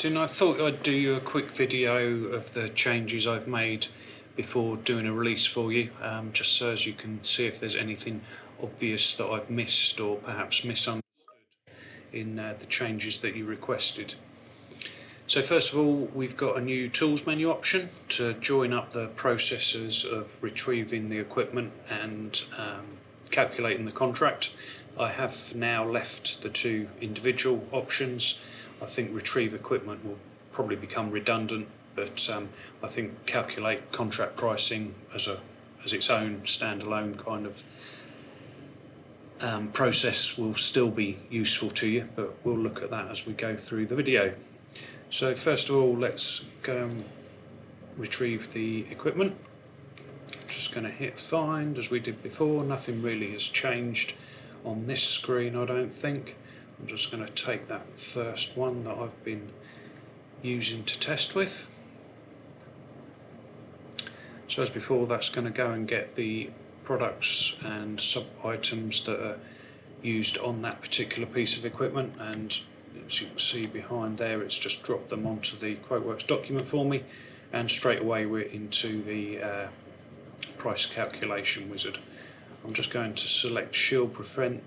Martin. I thought I'd do you a quick video of the changes I've made before doing a release for you, just so as you can see if there's anything obvious that I've missed or perhaps misunderstood in the changes that you requested. So first of all, we've got a new tools menu option to join up the processes of retrieving the equipment and calculating the contract. I have now left the two individual options. I think retrieve equipment will probably become redundant, but I think calculate contract pricing as its own standalone kind of process will still be useful to you, but we'll look at that as we go through the video. So first of all, let's go and retrieve the equipment. Just going to hit find as we did before. Nothing really has changed on this screen, I don't think. I'm just going to take that first one that I've been using to test with. So as before, that's going to go and get the products and sub-items that are used on that particular piece of equipment, and as you can see behind there, it's just dropped them onto the QuoteWerks document for me, and straight away we're into the price calculation wizard. I'm just going to select Shield Prevent.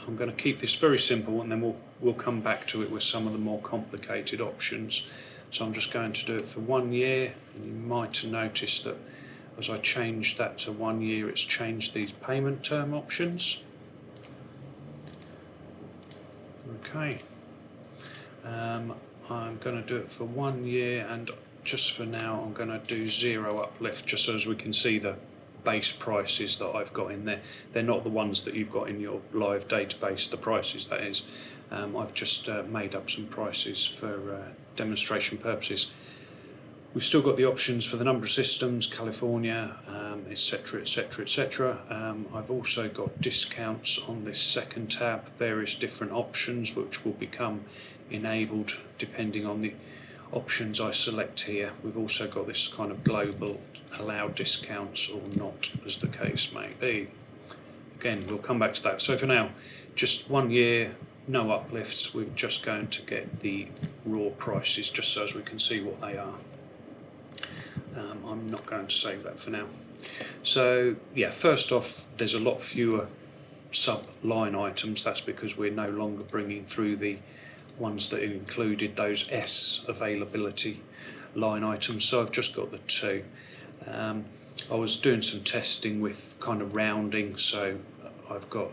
I'm going to keep this very simple, and then we'll come back to it with some of the more complicated options. So I'm just going to do it for 1 year, and you might have noticed that as I changed that to 1 year, it's changed these payment term options. Okay. I'm going to do it for 1 year, and just for now I'm going to do 0 uplift, just so as we can see the base prices that I've got in there. They're not the ones that you've got in your live database, the prices that is. I've just made up some prices for demonstration purposes. We've still got the options for the number of systems, California, etc, etc, etc. I've also got discounts on this second tab, various different options which will become enabled depending on the options I select here. We've also got this kind of global allow discounts or not, as the case may be. Again, we'll come back to that. So for now, just 1 year, no uplifts. We're just going to get the raw prices just so as we can see what they are. I'm not going to save that for now. So yeah, first off, there's a lot fewer sub-line items. That's because we're no longer bringing through the ones that included those S availability line items, so I've just got the 2. I was doing some testing with kind of rounding, so I've got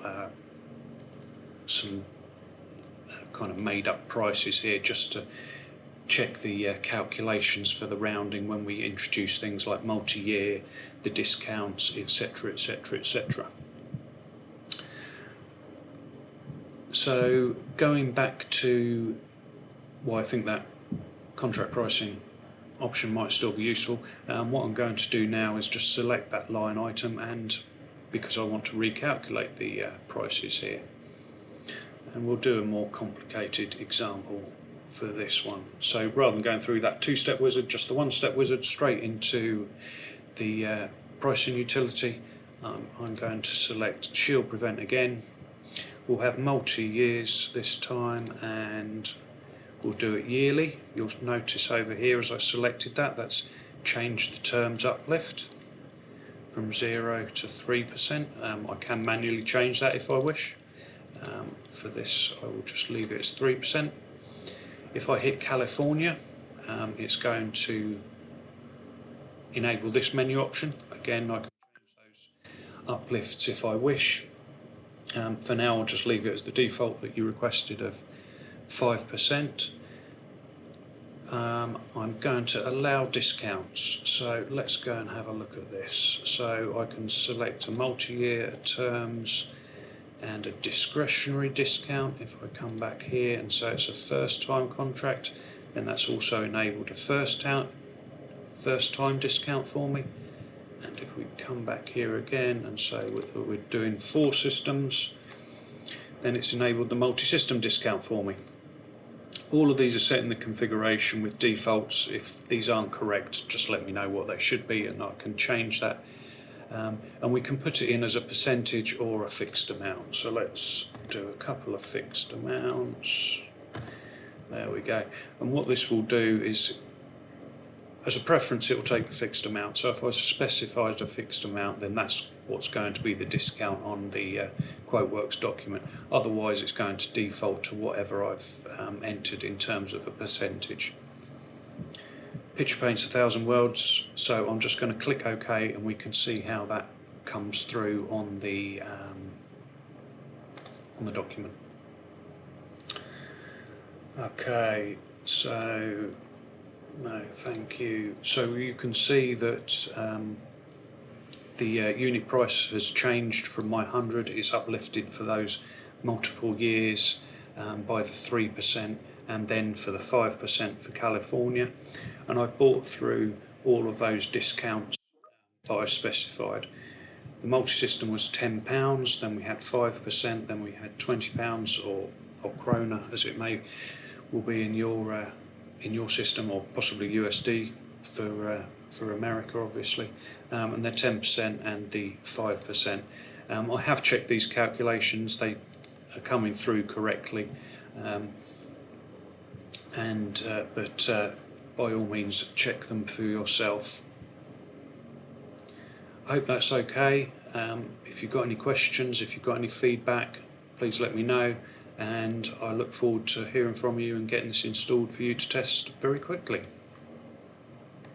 some kind of made up prices here just to check the calculations for the rounding when we introduce things like multi-year, the discounts, etc, etc, etc. So going back to why I think that contract pricing option might still be useful, what I'm going to do now is just select that line item, and because I want to recalculate the prices here, and we'll do a more complicated example for this one. So rather than going through that 2-step wizard, just the 1-step wizard straight into the pricing utility, I'm going to select Shield Prevent again. We'll have multi-years this time, and we'll do it yearly. You'll notice over here as I selected that, that's changed the terms uplift from 0 to 3%. I can manually change that if I wish. For this I will just leave it as 3%. If I hit California, it's going to enable this menu option. Again, I can change those uplifts if I wish. For now I'll just leave it as the default that you requested of 5%. I'm going to allow discounts, so let's go and have a look at this. So I can select a multi-year terms and a discretionary discount. If I come back here and say it's a first time contract, then that's also enabled a first time discount for me. And if we come back here again and say we're doing 4 systems, then it's enabled the multi-system discount for me. All of these are set in the configuration with defaults. If these aren't correct, just let me know what they should be and I can change that. And we can put it in as a percentage or a fixed amount. So let's do a couple of fixed amounts. There we go. And what this will do is, as a preference, it will take the fixed amount. So if I specified a fixed amount, then that's what's going to be the discount on the QuoteWerks document. Otherwise, it's going to default to whatever I've entered in terms of a percentage. Picture paints 1,000 words, so I'm just going to click OK, and we can see how that comes through on the document. Okay, so no, thank you. So you can see that the unit price has changed from my 100. It's uplifted for those multiple years by the 3%, and then for the 5% for California. And I've bought through all of those discounts that I specified. The multi-system was £10, then we had 5%, then we had £20, or krona as it will be in your system, or possibly USD for America, obviously, and they're 10% and the 5%. I have checked these calculations; they are coming through correctly, but by all means check them for yourself. I hope that's okay. If you've got any questions, if you've got any feedback, please let me know, and I look forward to hearing from you and getting this installed for you to test very quickly.